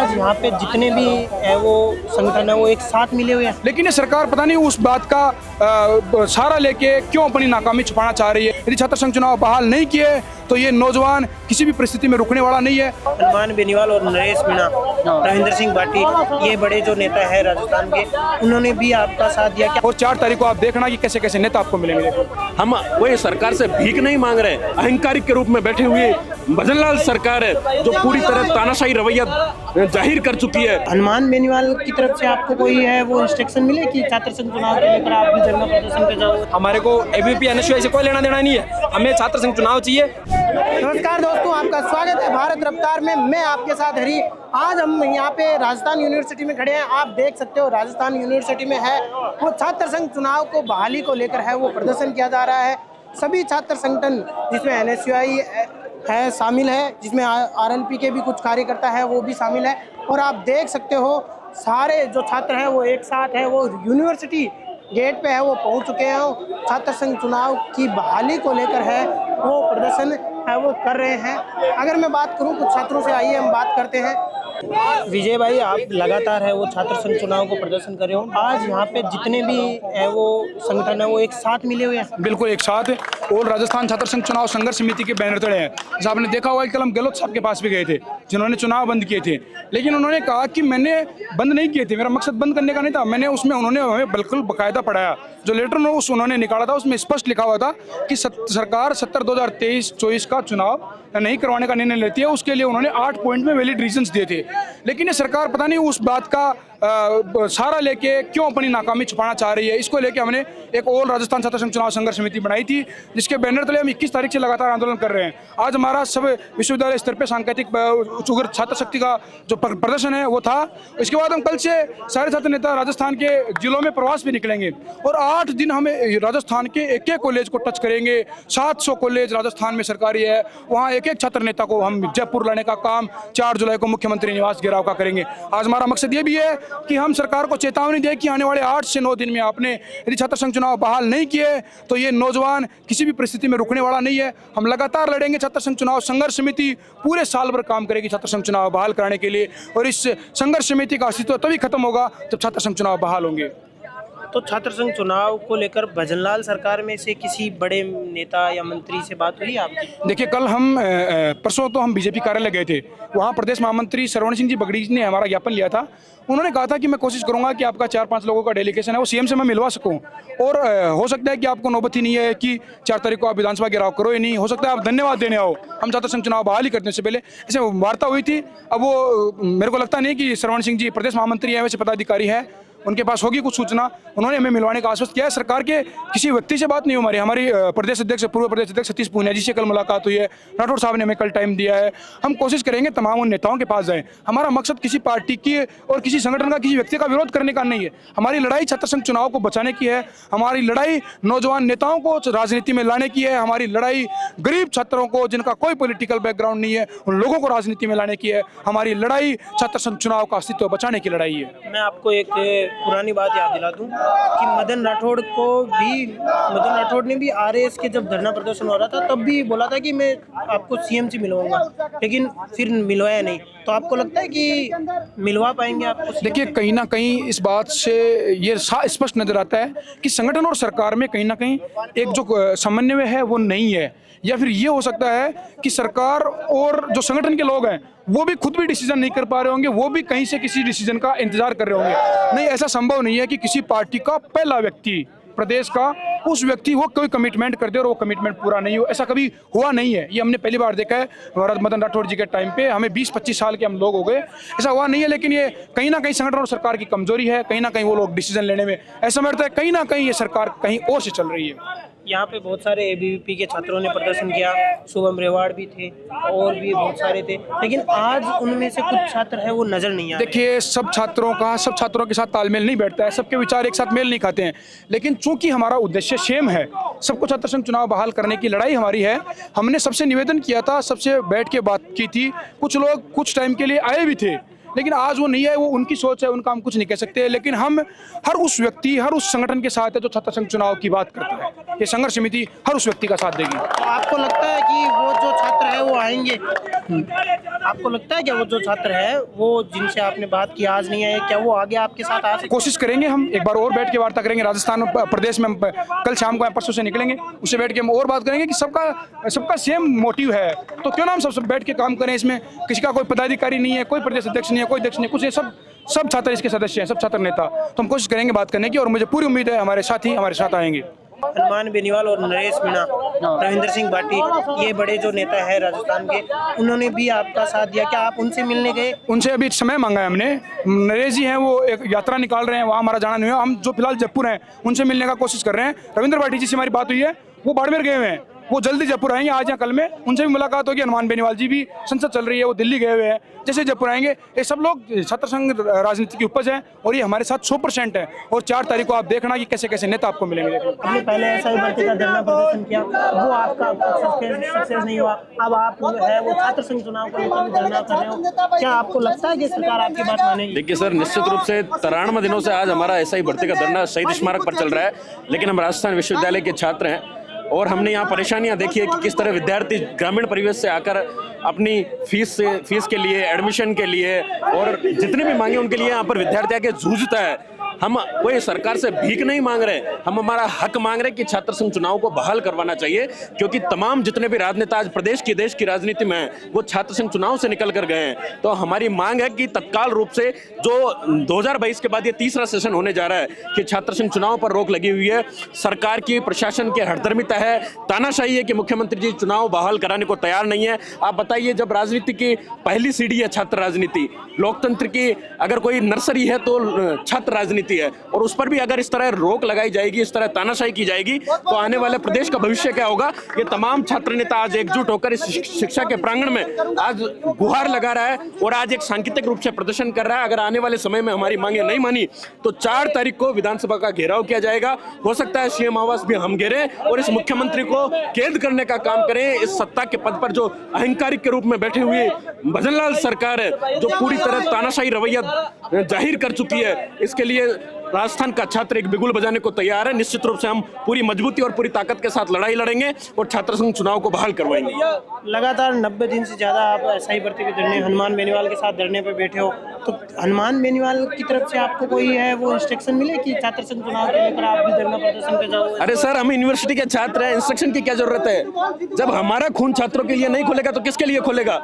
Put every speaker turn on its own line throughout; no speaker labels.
आज यहाँ पे जितने भी है वो संगठन है वो एक साथ मिले हुए हैं।
लेकिन ये सरकार पता नहीं उस बात का सहारा लेके क्यों अपनी नाकामी छुपाना चाह रही है। यदि छात्र संघ चुनाव बहाल नहीं किए तो ये नौजवान किसी भी परिस्थिति में रुकने वाला नहीं है।
हनुमान बेनीवाल और नरेश मीणा, रविंद्र सिंह भाटी, ये बड़े जो नेता है राजस्थान के, उन्होंने भी आपका साथ दिया क्या?
और 4 तारीख को आप देखना कि कैसे कैसे नेता आपको मिलेंगे।
हम वही सरकार से भीख नहीं मांग रहे, अहंकारिक के रूप में बैठे हुए भजनलाल सरकार है जो पूरी तरह तानाशाही रवैया जाहिर कर चुकी है।
हनुमान बेनीवाल की तरफ से आपको कोई है वो इंस्ट्रक्शन मिले कि छात्र संघ चुनाव को लेकर आप भी धरना प्रदर्शन पे जाओ?
हमारे को एबीवीपी एनएसयूआई से कोई लेना देना नहीं है, हमें छात्र संघ चुनाव चाहिए।
नमस्कार दोस्तों, आपका स्वागत है भारत रफ्तार में। मैं आपके साथ हरी। आज हम यहाँ पे राजस्थान यूनिवर्सिटी में खड़े हैं। आप देख सकते हो राजस्थान यूनिवर्सिटी में है वो छात्र संघ चुनाव को बहाली को लेकर है वो प्रदर्शन किया जा रहा है। सभी छात्र संगठन जिसमें एनएसयूआई है शामिल है, जिसमें आरएलपी के भी कुछ कार्यकर्ता है वो भी शामिल है। और आप देख सकते हो सारे जो छात्र हैं वो एक साथ है वो यूनिवर्सिटी गेट पे है वो पहुंच चुके हैं। छात्र संघ चुनाव की बहाली को लेकर है वो प्रदर्शन है वो कर रहे हैं। अगर मैं बात करूं कुछ छात्रों से, आइए हम बात करते हैं। विजय भाई, आप लगातार है वो छात्र संघ चुनाव को प्रदर्शन कर रहे हो। आज यहाँ पे जितने भी है वो संगठन है वो एक साथ मिले हुए हैं।
बिल्कुल एक साथ और राजस्थान छात्र संघ चुनाव संघर्ष समिति के बैनर तले हैं। जैसे आपने देखा होगा कि कल हम गहलोत साहब के पास भी गए थे जिन्होंने चुनाव बंद किए थे, लेकिन उन्होंने कहा कि मैंने बंद नहीं किए थे, मेरा मकसद बंद करने का नहीं था। मैंने उसमें उन्होंने हमें बिल्कुल बाकायदा पढ़ाया। जो लेटर उन्होंने निकाला था उसमें स्पष्ट लिखा हुआ था कि सरकार 70/2023-24 का चुनाव नहीं करवाने का निर्णय लेती है। उसके लिए उन्होंने 8 पॉइंट में वैलिड रीजंस दिए थे। लेकिन ये सरकार पता नहीं उस बात का सहारा लेके क्यों अपनी नाकामी छुपाना चाह रही है। इसको लेके हमने एक ऑल राजस्थान छात्र संघ चुनाव संघर्ष समिति बनाई थी, जिसके बैनर तले हम 21 तारीख से लगातार आंदोलन कर रहे हैं। आज हमारा सब विश्वविद्यालय स्तर पर सांकेतिक छात्र शक्ति का जो प्रदर्शन है वो था। इसके बाद हम कल से सारे छात्र नेता राजस्थान के जिलों में प्रवास भी निकलेंगे और 8 दिन हमें राजस्थान के एक कॉलेज को टच करेंगे। 700 कॉलेज राजस्थान में सरकारी है, वहाँ एक छात्र नेता को हम जयपुर लाने का काम 4 जुलाई को मुख्यमंत्री निवास घेराव का करेंगे। आज हमारा मकसद ये भी है कि हम सरकार को चेतावनी दें कि आने वाले 8 से 9 दिन में आपने यदि छात्र संघ चुनाव बहाल नहीं किए तो ये नौजवान किसी भी परिस्थिति में रुकने वाला नहीं है। हम लगातार लड़ेंगे। छात्र संघ चुनाव संघर्ष समिति पूरे साल भर काम करेगी छात्र संघ चुनाव बहाल कराने के लिए, और इस संघर्ष समिति का अस्तित्व तभी खत्म होगा जब छात्र संघ चुनाव बहाल होंगे।
तो छात्र संघ चुनाव को लेकर भजनलाल सरकार में से किसी बड़े नेता या मंत्री से बात हुई आपकी?
देखिए, कल हम परसों तो हम बीजेपी कार्यालय गए थे। वहाँ प्रदेश महामंत्री श्रवण सिंह जी बगड़ी ने हमारा ज्ञापन लिया था। उन्होंने कहा था कि मैं कोशिश करूंगा कि आपका 4-5 लोगों का डेलीगेशन है वो सीएम से मैं मिलवा सकूं, और हो सकता है कि आपको नौबत ही नहीं है कि 4 तारीख को आप विधानसभा घेराव करो, ही नहीं हो सकता है आप धन्यवाद देने आओ। हम छात्र संघ चुनाव बहाल ही करने से पहले ऐसे वार्ता हुई थी। अब वो मेरे को लगता नहीं कि श्रवण सिंह जी प्रदेश महामंत्री है, वैसे पदाधिकारी है, उनके पास होगी कुछ सूचना। उन्होंने हमें मिलवाने का आश्वस्त किया है। सरकार के किसी व्यक्ति से बात नहीं हो हमारी प्रदेश अध्यक्ष पूर्व प्रदेश अध्यक्ष सतीश पूनिया जी से कल मुलाकात हुई है। राठौड़ साहब ने हमें कल टाइम दिया है। हम कोशिश करेंगे तमाम उन नेताओं के पास जाएं। हमारा मकसद किसी पार्टी की और किसी संगठन का किसी व्यक्ति का विरोध करने का नहीं है। हमारी लड़ाई छात्र संघ चुनाव को बचाने की है। हमारी लड़ाई नौजवान नेताओं को राजनीति में लाने की है। हमारी लड़ाई गरीब छात्रों को जिनका कोई पॉलिटिकल बैकग्राउंड नहीं है उन लोगों को राजनीति में लाने की है। हमारी लड़ाई छात्र संघ चुनाव का अस्तित्व बचाने की लड़ाई है।
मैं आपको एक पुरानी बात याद दिला दूं कि मदन राठौड़ ने भी आरएस के जब धरना प्रदर्शन हो रहा था तब भी बोला था कि मैं आपको सीएम से मिलवाऊंगा, लेकिन फिर मिलवाया नहीं। तो आपको लगता है कि मिलवा पाएंगे आपको?
देखिए, कहीं ना कहीं इस बात से ये स्पष्ट नजर आता है कि संगठन और सरकार में कहीं ना कहीं एक जो समन्वय है वो नहीं है, या फिर ये हो सकता है कि सरकार और जो संगठन के लोग हैं वो भी खुद भी डिसीजन नहीं कर पा रहे होंगे, वो भी कहीं से किसी डिसीजन का इंतजार कर रहे होंगे। नहीं, ऐसा संभव नहीं है कि किसी पार्टी का पहला व्यक्ति प्रदेश का उस व्यक्ति वो कोई कमिटमेंट कर दे और वो कमिटमेंट पूरा नहीं हो। ऐसा कभी हुआ नहीं है। ये हमने पहली बार देखा है मदन राठौड़ जी के टाइम पे। हमें 20-25 साल के हम लोग हो गए, ऐसा हुआ नहीं है। लेकिन ये कहीं ना कहीं संगठन और सरकार की कमजोरी है। कहीं ना कहीं वो लोग डिसीजन लेने में ऐसा लगता है कहीं ना कहीं ये सरकार कहीं और से चल रही है।
यहाँ पे बहुत सारे एबीवीपी के छात्रों ने प्रदर्शन किया, शुभम रेवाड़ भी थे और भी बहुत सारे थे, लेकिन आज उनमें से कुछ छात्र है वो नजर नहीं आए।
देखिए, सब छात्रों के साथ तालमेल नहीं बैठता है, सबके विचार एक साथ मेल नहीं खाते हैं। लेकिन चूंकि हमारा उद्देश्य सेम है, सबको छात्र संघ चुनाव बहाल करने की लड़ाई हमारी है। हमने सबसे निवेदन किया था, सबसे बैठ के बात की थी। कुछ लोग कुछ टाइम के लिए आए भी थे, लेकिन आज वो नहीं है, वो उनकी सोच है, उनका हम कुछ नहीं कह सकते। लेकिन हम हर उस व्यक्ति, हर उस संगठन के साथ है जो छात्र संघ चुनाव की बात करता है। ये संघर्ष समिति हर उस व्यक्ति का साथ देगी।
तो आपको लगता है कि वो जो छात्र है वो आएंगे? आपको लगता है कि वो जो छात्र है वो जिनसे आपने बात की आज नहीं आए, क्या वो आगे आपके साथ आ सकते?
कोशिश करेंगे, हम एक बार और बैठ के वार्ता करेंगे राजस्थान प्रदेश में। हम कल शाम को परसों से निकलेंगे, उससे बैठ के हम और बात करेंगे कि सबका सेम मोटिव है, तो क्यों ना हम सब बैठ के काम करें। इसमें किसी का कोई पदाधिकारी नहीं है, कोई प्रदेश अध्यक्ष नहीं है, कोई अध्यक्ष नहीं, कुछ ये सब छात्र इसके सदस्य हैं, सब छात्र नेता। तो हम कोशिश करेंगे बात करने की, और मुझे पूरी उम्मीद है हमारे साथी हमारे साथ आएंगे।
हनुमान बेनीवाल और नरेश मीणा, रविंद्र सिंह भाटी, ये बड़े जो नेता है राजस्थान के, उन्होंने भी आपका साथ दिया, क्या आप उनसे मिलने गए?
उनसे अभी समय मांगा है हमने। नरेश जी हैं, वो एक यात्रा निकाल रहे हैं, वहाँ हमारा जाना नहीं हुआ। हम जो फिलहाल जयपुर हैं उनसे मिलने का कोशिश कर रहे हैं। रविंद्र भाटी जी से हमारी बात हुई है, वो बाड़मेर गए हुए हैं, वो जल्दी जयपुर आएंगे, आज या कल में उनसे भी मुलाकात होगी। हनुमान बेनीवाल जी भी संसद चल रही है, वो दिल्ली गए हुए हैं, जैसे जयपुर आएंगे। ये सब लोग छात्र संघ राजनीति की उपज है, और ये हमारे साथ 100% है। और 4 तारीख को आप देखना कि कैसे कैसे नेता आपको मिलेंगे।
आपने पहले ऐसा ही भर्ती का धरना प्रदर्शन किया, वो आपका सक्सेस नहीं हुआ, अब आप है वो छात्र संघ चुनाव को लेकर भी धरना कर रहे हो, क्या आपको लगता है कि सरकार आपकी बात मानेगी?
देखिए सर, निश्चित रूप से 93 दिनों से आज हमारा ऐसा ही भर्ती का धरना शहीद स्मारक पर चल रहा है। लेकिन हम राजस्थान विश्वविद्यालय के छात्र हैं, और हमने यहाँ परेशानियाँ देखी है कि किस तरह विद्यार्थी ग्रामीण परिवेश से आकर अपनी फीस के लिए, एडमिशन के लिए और जितने भी मांगे उनके लिए यहाँ पर विद्यार्थी आके जूझता है। हम कोई सरकार से भीख नहीं मांग रहे, हम हमारा हक मांग रहे कि छात्र संघ चुनाव को बहाल करवाना चाहिए, क्योंकि तमाम जितने भी राजनेता आज प्रदेश की, देश की राजनीति में हैं, वो छात्र संघ चुनाव से निकल कर गए हैं। तो हमारी मांग है कि तत्काल रूप से जो 2022 के बाद ये तीसरा सेशन होने जा रहा है कि छात्र संघ चुनाव पर रोक लगी हुई है। सरकार की, प्रशासन की हठधर्मिता है, तानाशाही है कि मुख्यमंत्री जी चुनाव बहाल कराने को तैयार नहीं है। आप बताइए, जब राजनीति की पहली सीढ़ी है छात्र राजनीति, लोकतंत्र की अगर कोई नर्सरी है तो छात्र राजनीति है, और उस पर भी अगर इस तरह रोक लगाई जाएगी, इस तरह तानाशाही की जाएगी, तो आने वाले प्रदेश का भविष्य क्या होगा। ये तमाम छात्र नेता आज एकजुट होकर इस शिक्षा के प्रांगण में आज गुहार लगा रहा है और आज एक सांकेतिक रूप से प्रदर्शन कर रहा है। अगर आने वाले समय में हमारी मांगे नहीं मानी तो 4 तारीख को विधानसभा का घेराव किया जाएगा। हो सकता है सीएम आवास भी हम घेरें और इस मुख्यमंत्री को कैद करने का काम करें। इस सत्ता के पद पर जो अहंकारिक के रूप में बैठे हुए भजनलाल सरकार है, जो पूरी तरह तानाशाही रवैया जाहिर कर चुकी है, इसके लिए राजस्थान का छात्र एक बिगुल बजाने को तैयार है। निश्चित रूप से हम पूरी मजबूती और पूरी ताकत के साथ लड़ाई लड़ेंगे और छात्र संघ चुनाव को बहाल करवाएंगे।
लगातार 90 दिन से ज्यादा आप ऐसा ही भर्ती के धरने, हनुमान बेनीवाल के साथ धरने पर बैठे हो, तो हनुमान बेनीवाल की तरफ से आपको कोई है वो इंस्ट्रक्शन मिले कि छात्र संघ चुनाव को लेकर आप भी धरना प्रदर्शन पे जाओ?
अरे सर, हम यूनिवर्सिटी के छात्र हैं, इंस्ट्रक्शन की क्या जरूरत है? जब हमारा खून छात्रों के लिए नहीं खुलेगा तो किसके लिए खुलेगा?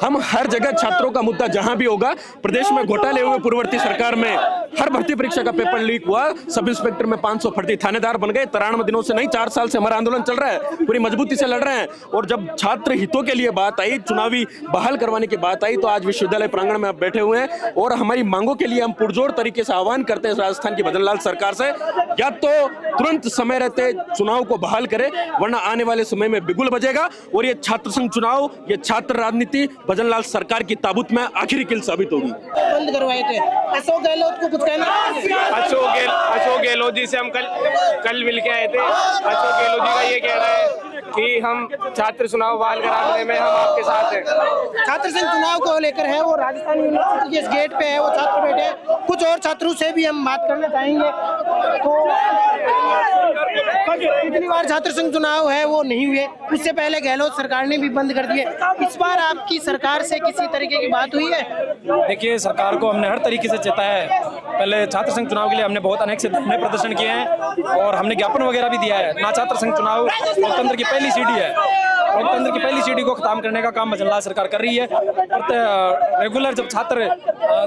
हम हर जगह छात्रों का मुद्दा जहां भी होगा, प्रदेश में घोटाले हुए पूर्ववर्ती सरकार में हर भर्ती परीक्षा का पेपर लीक हुआ, सब इंस्पेक्टर में 500 फर्जी थानेदार बन गए। 93 दिनों से नहीं, 4 साल से हमारा आंदोलन चल रहा है, पूरी मजबूती से लड़ रहे हैं। और जब छात्र हितों के लिए बात आई, चुनावी बहाल करवाने की बात आई, तो आज विश्वविद्यालय प्रांगण में आप बैठे हुए हैं और हमारी मांगों के लिए हम पुरजोर तरीके से आह्वान करते हैं राजस्थान की भजनलाल सरकार से, या तो तुरंत समय रहते चुनाव को बहाल करे, वरना आने वाले समय में बिगुल बजेगा और ये छात्र संघ चुनाव, ये छात्र राजनीति भजनलाल सरकार की ताबूत में आखिरी किल साबित होगी।
बंद करवाए थे, अशोक गहलोत को कुछ कहना?
अशोक गहलोत जी से हम कल मिल के आए थे। अशोक गहलोत जी का ये कहना है कि हम छात्र चुनाव बहाल कराने में हम आपके साथ हैं।
छात्र संघ चुनाव को लेकर है वो राजस्थान यूनिवर्सिटी के इस गेट पे है, वो छात्र बैठे हैं। कुछ और छात्रों से भी हम बात करना चाहेंगे। तो पिछली बार छात्र संघ चुनाव है वो नहीं हुए, उससे पहले गहलोत सरकार ने भी बंद कर दिए। इस बार आपकी सरकार से किसी तरीके की बात हुई है?
देखिए, सरकार को हमने हर तरीके से चेताया है। पहले छात्र संघ चुनाव के लिए हमने बहुत अनेक से धरने प्रदर्शन किए हैं और हमने ज्ञापन वगैरह भी दिया है। ना छात्र संघ चुनाव लोकतंत्र की पहली सीढ़ी है, लोकतंत्र की पहली सीढ़ी को खत्म करने का काम भजनलाल सरकार कर रही है। और रेगुलर जब छात्र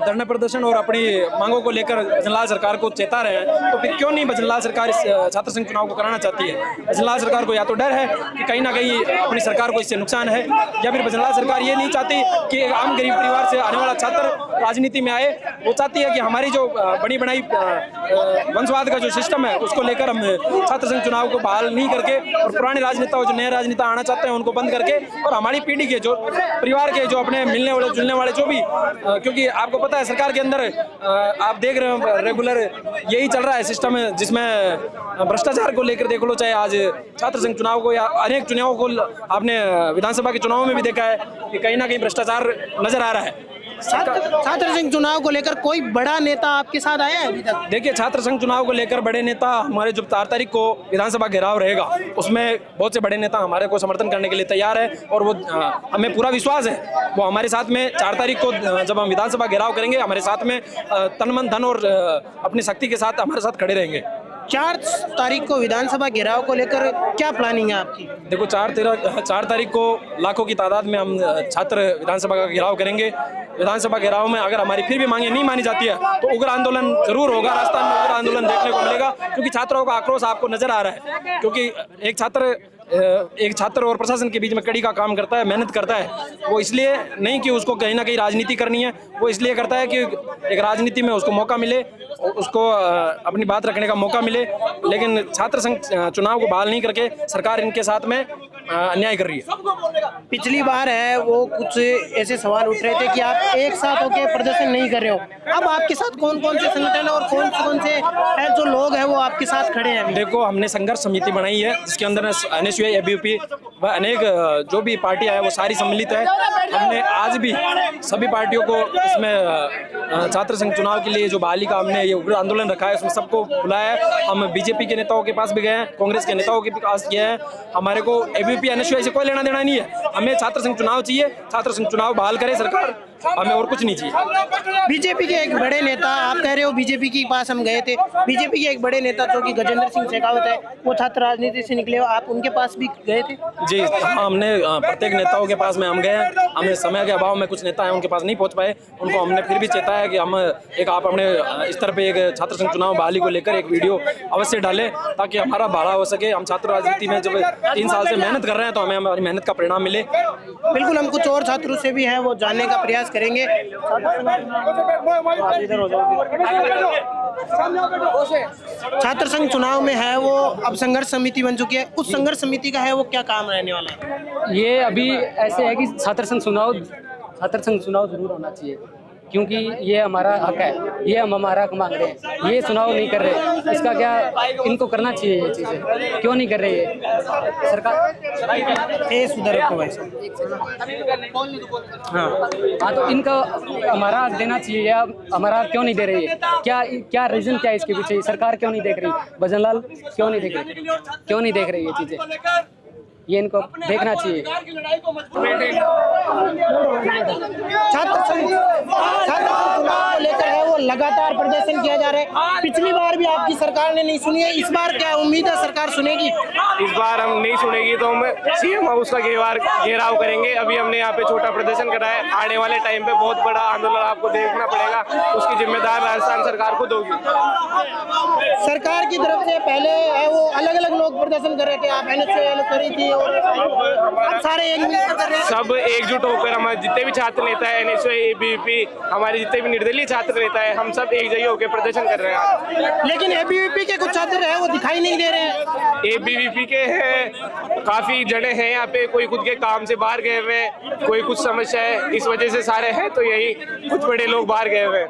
धरने प्रदर्शन और अपनी मांगों को लेकर भजनलाल सरकार को चेता रहे हैं, तो फिर क्यों नहीं भजनलाल सरकार इस छात्र संघ चुनाव को कराना चाहती है? भजनलाल सरकार को या तो डर है कि कहीं ना कहीं अपनी सरकार को इससे नुकसान है, या फिर भजनलाल सरकार ये नहीं चाहती कि एक आम गरीब परिवार से आने वाला छात्र राजनीति में आए। वो चाहती है कि हमारी जो बड़ी बनाई वंशवाद का जो सिस्टम है उसको लेकर हम छात्र संघ चुनाव को बहाल नहीं करके और पुराने राजनेता जो नए राजनेता आना चाहते हैं उनको बंद करके, और हमारी पीढ़ी के जो परिवार के जो अपने मिलने वाले जुलने वाले जो भी, क्योंकि आपको पता है सरकार के अंदर आप देख रहे हो रेगुलर यही चल रहा है सिस्टम, जिसमें भ्रष्टाचार को लेकर देख लो, चाहे आज छात्र संघ चुनाव को या अनेक चुनावों को आपने विधानसभा के चुनावों में भी देखा है कि कहीं ना कहीं भ्रष्टाचार नजर आ रहा है।
छात्र संघ चुनाव को लेकर कोई बड़ा नेता आपके साथ आया है अभी तक?
देखिए, छात्र संघ चुनाव को लेकर बड़े नेता, हमारे जो 4 तारीख को विधानसभा घेराव रहेगा उसमें बहुत से बड़े नेता हमारे को समर्थन करने के लिए तैयार है और वो हमें पूरा विश्वास है वो हमारे साथ में 4 तारीख को जब हम विधानसभा घेराव करेंगे हमारे साथ में तन मन धन और अपनी शक्ति के साथ हमारे साथ खड़े रहेंगे।
4 तारीख को विधानसभा घेराव को लेकर क्या प्लानिंग है आपकी?
देखो, 4 तारीख को लाखों की तादाद में हम छात्र विधानसभा का घेराव करेंगे। विधानसभा घेराव में अगर हमारी फिर भी मांगे नहीं मानी जाती है तो उग्र आंदोलन जरूर होगा। राजस्थान में उग्र आंदोलन देखने को मिलेगा क्योंकि छात्रों का आक्रोश आपको नजर आ रहा है, क्योंकि एक छात्र और प्रशासन के बीच में कड़ी का काम करता है, मेहनत करता है। वो इसलिए नहीं कि उसको कहीं ना कहीं राजनीति करनी है, वो इसलिए करता है कि एक राजनीति में उसको मौका मिले, उसको अपनी बात रखने का मौका मिले। लेकिन छात्र संघ चुनाव को बहाल नहीं करके सरकार इनके साथ में अन्याय कर रही है।
पिछली बार है वो कुछ ऐसे सवाल उठ रहे थे कि आप एक साथ होकर प्रदर्शन नहीं कर रहे हो, अब आपके साथ कौन कौन से संगठन और कौन से जो लोग हैं वो आपके साथ खड़े हैं?
देखो, हमने संघर्ष समिति बनाई है जिसके अंदर NSU, ABUP व अनेक जो भी पार्टियां है वो सारी सम्मिलित है। हमने आज भी सभी पार्टियों को इसमें छात्र संघ चुनाव के लिए जो बहाली का हमने ये उग्र आंदोलन रखा है उसमें सबको बुलाया है। हम बीजेपी के नेताओं के पास भी गए हैं, कांग्रेस के नेताओं के पास गए हैं। हमारे को ABUP, NSU से कोई लेना देना नहीं है, हमें छात्र संघ चुनाव चाहिए। छात्र संघ चुनाव बहाल करे सरकार, हमें और कुछ नहीं चाहिए।
बीजेपी के एक बड़े नेता, आप कह रहे हो बीजेपी के पास हम गए थे, बीजेपी के एक बड़े नेता जो कि गजेंद्र सिंह शेखावत है वो छात्र राजनीति से निकले हो, आप उनके पास भी गए थे?
जी हाँ, हमने प्रत्येक नेताओं के पास में हम गए हैं। हमें समय के अभाव में कुछ नेता हैं उनके पास नहीं पहुंच पाए, उनको हमने फिर भी चेताया कि हम आप अपने स्तर पे एक छात्र संघ चुनाव बहाली को लेकर एक वीडियो अवश्य डालें ताकि हमारा बढ़ा हो सके। हम छात्र राजनीति में जब 3 साल से मेहनत कर रहे हैं तो हमें हमारी मेहनत का परिणाम मिले।
बिल्कुल, हम कुछ और छात्रों से भी हैं वो जानने का प्रयास करेंगे। छात्र संघ चुनाव में है वो अब संघर्ष समिति बन चुकी है, उस संघर्ष समिति का है वो क्या काम रहने वाला है?
ये अभी ऐसे है कि छात्र संघ चुनाव जरूर होना चाहिए क्योंकि ये हमारा हक है, ये हम हमारा हक मांग रहे हैं। ये चुनाव नहीं कर रहे, इसका क्या इनको करना चाहिए? ये चीजें क्यों नहीं कर रही है सरकार?
सुधर को वैसे
हाँ, तो इनका हमारा हक देना चाहिए या हमारा हक क्यों नहीं दे रही है? क्या रीजन क्या है इसके पीछे? सरकार क्यों नहीं देख रही? भजनलाल क्यों नहीं देख रही? क्यों नहीं देख रही ये चीजें? ये इनको देखना चाहिए।
छात्र संघ चुनाव को लेकर है वो लगातार प्रदर्शन किया जा रहा है। पिछली बार भी आपकी सरकार ने नहीं सुनी है, इस बार क्या उम्मीद है सरकार सुनेगी?
इस बार हम नहीं सुनेगी तो हम CM हाउस का घेराव करेंगे। अभी हमने यहाँ पे छोटा प्रदर्शन करा है, आने वाले टाइम पे बहुत बड़ा आंदोलन आपको देखना पड़ेगा, उसकी जिम्मेदार राजस्थान सरकार खुद होगी।
सरकार की तरफ से पहले है वो अलग अलग लोग प्रदर्शन कर रहे थे, आप NSU करी थी और अब सारे एक मिलकर कर रहे हैं।
सब एकजुट होकर हमारे जितने भी छात्र नेता है, NSU, ABUP, हमारे जितने भी निर्दलीय छात्र नेता है, हम सब एक जगह होकर प्रदर्शन कर रहे हैं।
लेकिन ABUP के कुछ छात्र है वो दिखाई नहीं दे रहे हैं।
ABUP के हैं, काफी जने हैं यहाँ पे, कोई खुद के काम से बाहर गए हुए हैं, कोई कुछ समस्या है, इस वजह से सारे हैं, तो यही कुछ बड़े लोग बाहर गए हुए हैं।